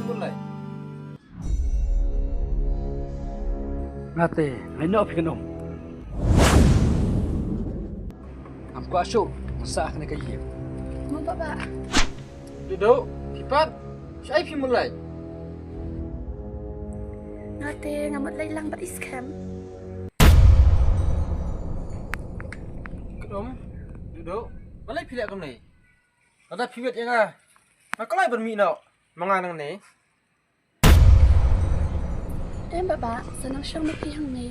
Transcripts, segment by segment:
mulai. Ngate, lain nak fikir nom. Aku asyuk masak kena kaji. Mau Pak. Duduk, kipat. Siapa mulai? Ngate ngamut lai lang bat iskem. Kedom, duduk. Malai pilih kamu ni. Ada pilih yang ah. Aku lagi berminat menganang ni. Baba, senang syang mapi hang ni.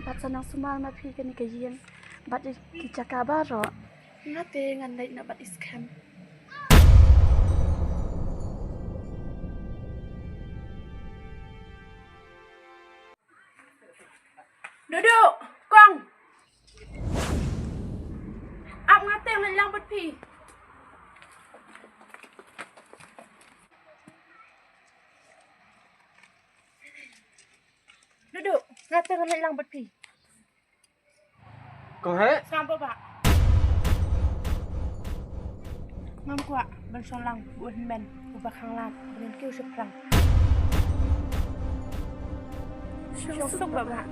Bat senang sumal mapi kani kajian. Bat kijaka baro. Ngate ngan lai na bat iskem. Duduk, Kong. Ap ngate lai lang bat pi. Duduk, ngate lai lang bat pi. Kau hai? Sampai Pak. Ngam kuat, ban solang, buat men, ubah khang lam, ban kiu seprang. Syuk Bapak.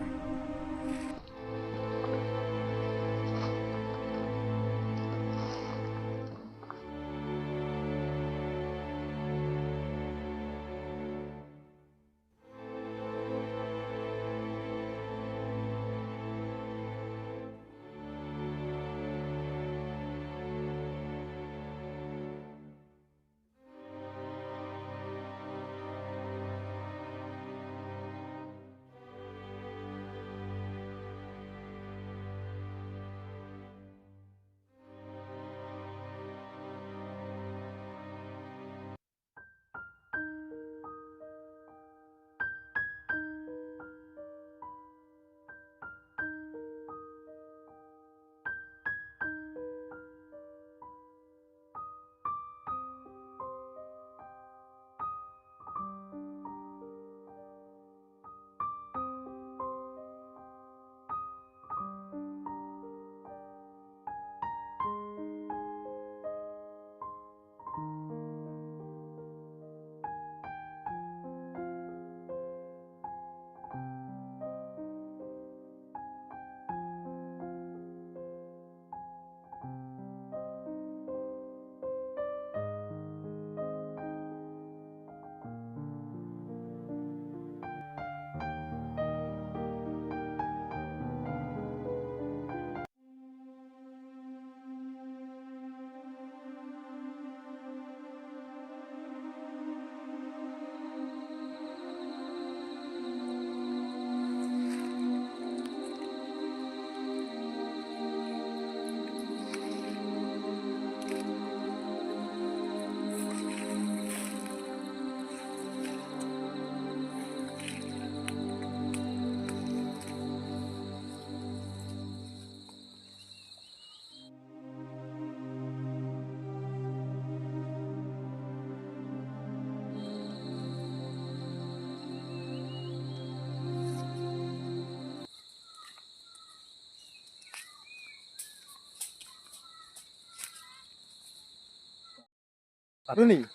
Runi,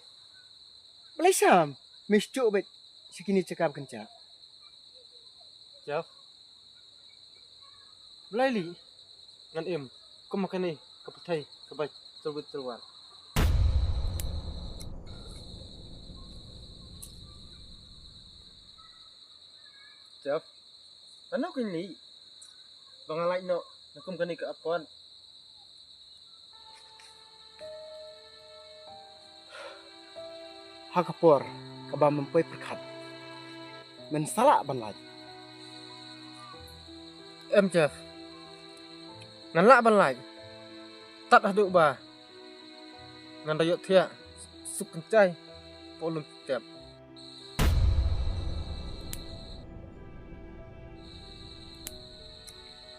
Malaysia, mesti bet sekini cakap kencang. Jaf. Belai ngan em. Kau makan ni, kau petai, kau baik, coba keluar. Jaf. Ano kau ni? Bangalai no, nakum kani ke apaan? Hakapor, kaba mempuai perkat. Mensalak balai. Em Jaf. Ngan lak balai. Tak ada ubah. Ngan dayok tiak. Suk kencai. Polum tiap.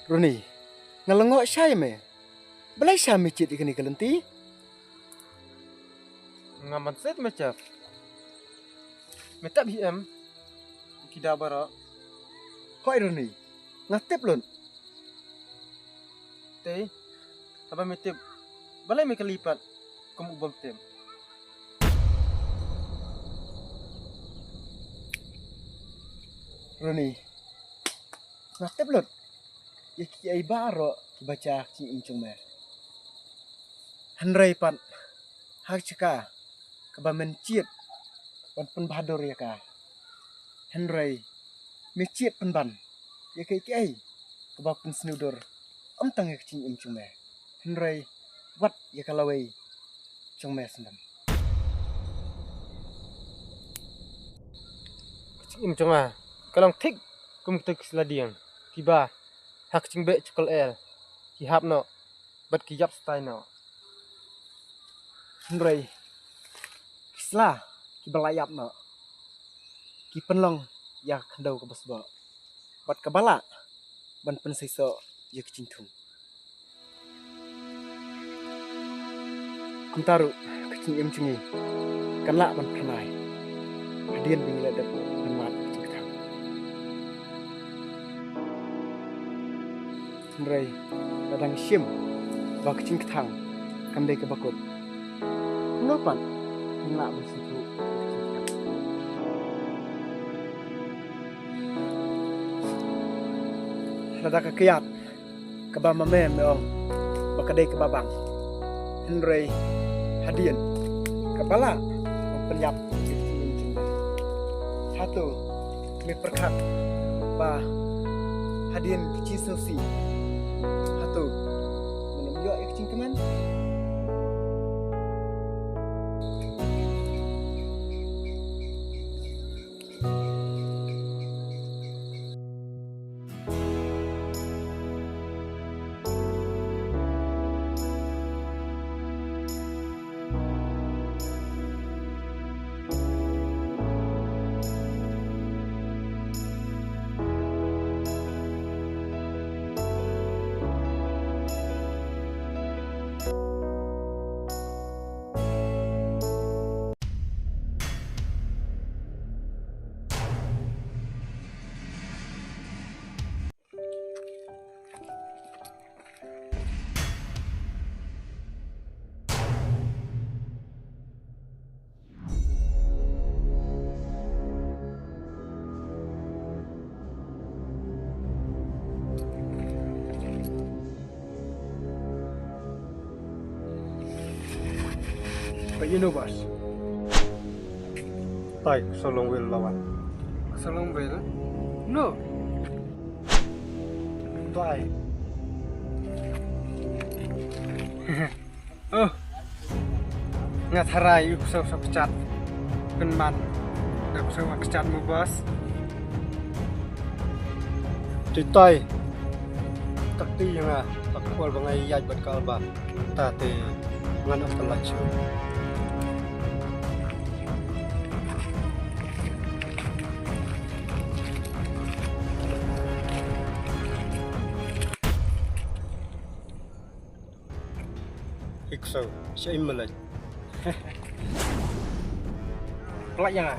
Runi, ngalengok syai me. Balai syai mecit ikani kalenti. Ngaman set me Jaf. Metak BM. Kida bara. Hoi Runi, ngatep lun. Teh. Apa metip. Balai me kelipat. Kamu ubam tem. Roni. Ngate blot. Ya kiai baro baca ki incung mer. Handrai pat hak cika keba menciet pen bahador ya ka. Handrai menciet pen ban. Ya kiai keba pen snudor. Tang ya kecing incung mer. Handrai wat ya kalawai cung mer sendam. Im chunga kalong thik kum tuk sladiang tiba hak chingbe chukal el ki hap no bat ki yap stai no Handrai kisla ki balayap no. Ki penlong ya kandau ke basba. Bat kabala ban pen saiso ya kecing tung. Kuntaru kecing im cungi kanla ban pernai. Hadian bingila dap mat kecing ketang. Handrai ladang sim ba kecing ketang kandai ke bakut. Kenapa? Nggak bersitu. Lada kekiat keba mame meong bakadai ke babang. Handrai hadian kepala mempenyap satu me perkat ba hadian kecil sosi satu menemjuk kecing teman. But you know boss. Tai solong will lawan. Solong will? No. Tai. Oh. Ngat harai yuk so kecat. Penman. Dak so kecat mo boss. Tai. Takti nga pakwal bangai yaj bat kalba. Tate ngan astalach. Ikso, siya imalay. Pelak yang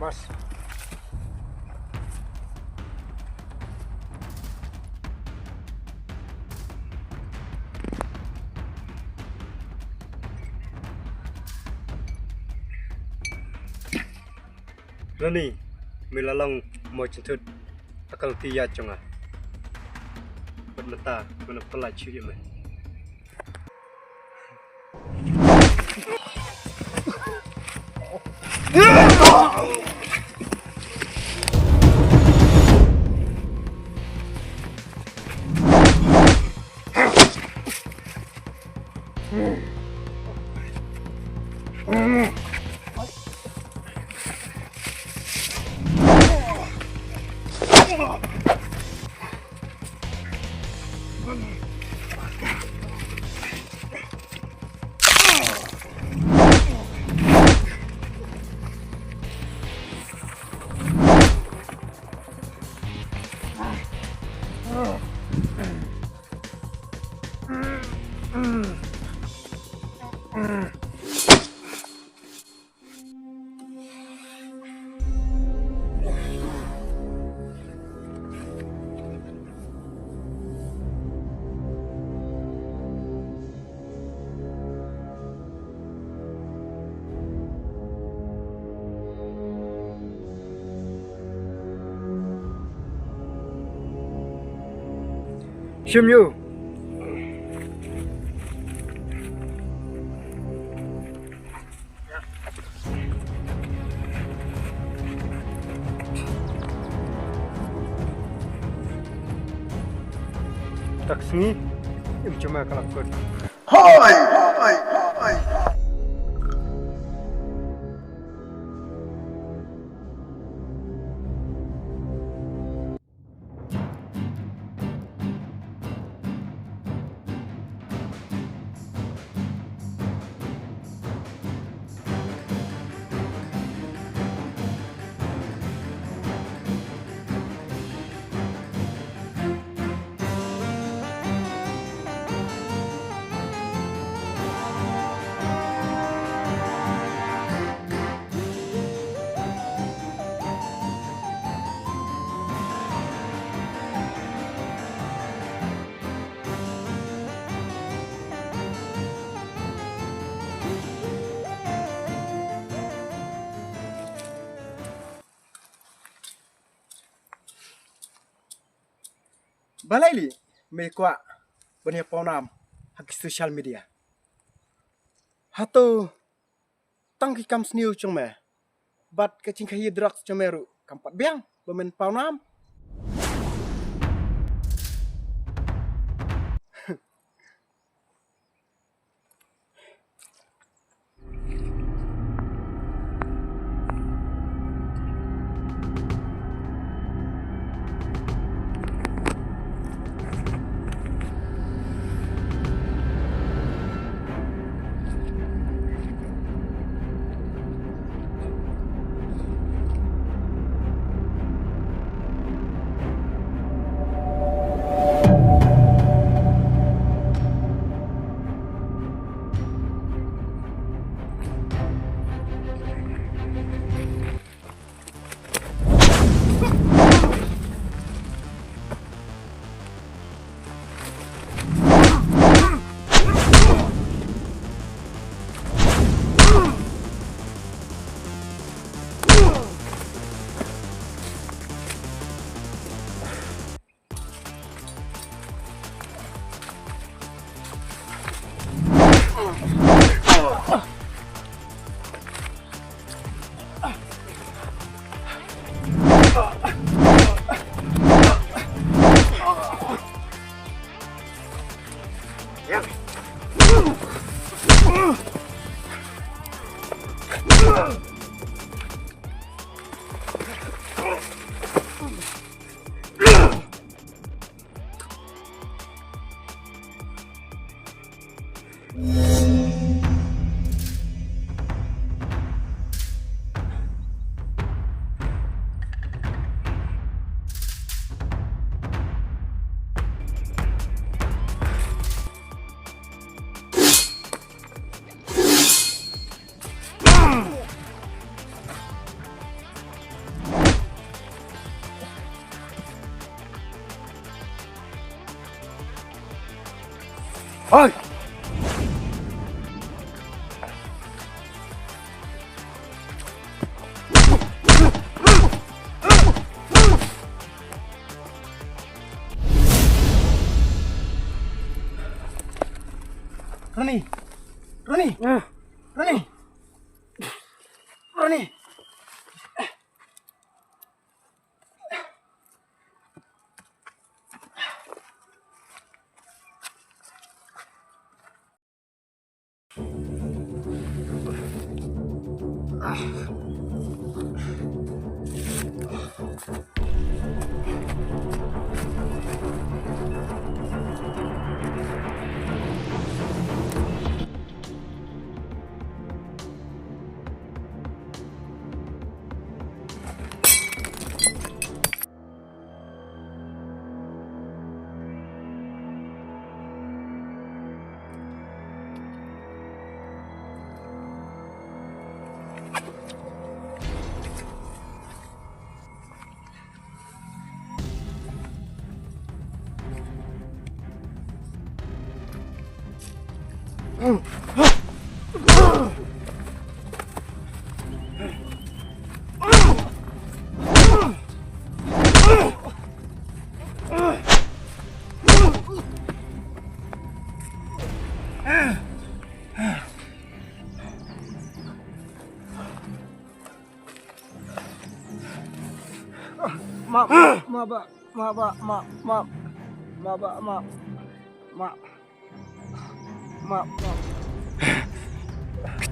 Mas. Rani, milalong mo chintut akal tiya chonga. Bermata mana pelaj ya me. Shim you. Taksini, im cuma kalau kau. Balai li me kwa bania paunam hak social media. Hato tangki kam sniu chung me. Bat kacing khayi drugs chomeru kampat biang bemen paunam. Oi. Roni. Roni. Roni. Roni. Maaf.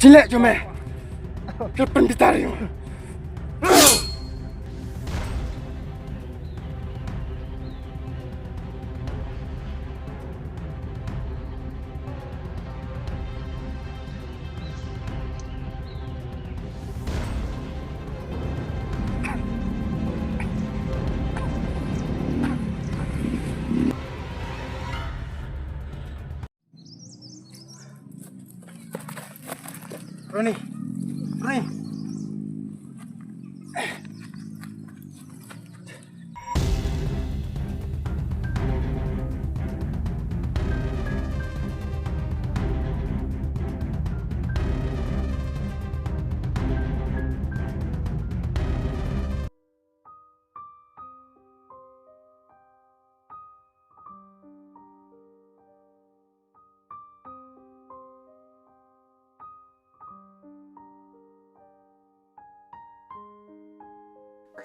Kecilek cuma. Kelpen ditarik. Roni.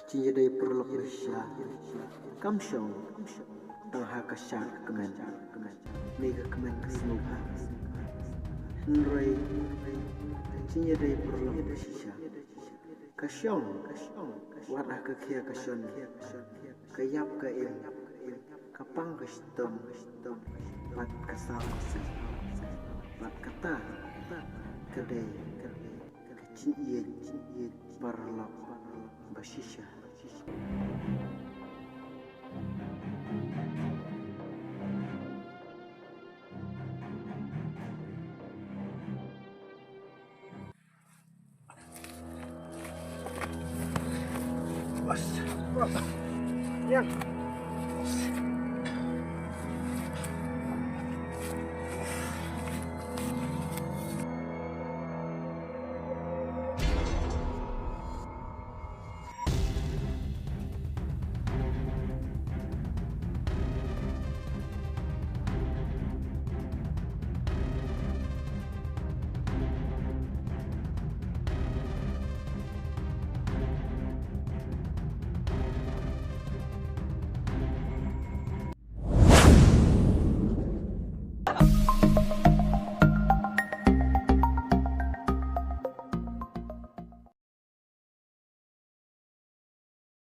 Kecil dari perlok bersya, kamsyong, tengah kasar kemen, mega kemen kesenuhan. Henry, kecil dari perlok bersya, kasyong, wadah kekia kasyon, kayap kail, kapang kastom, pat kasal, pat kata, kedai, kecil perlok bersya. Yang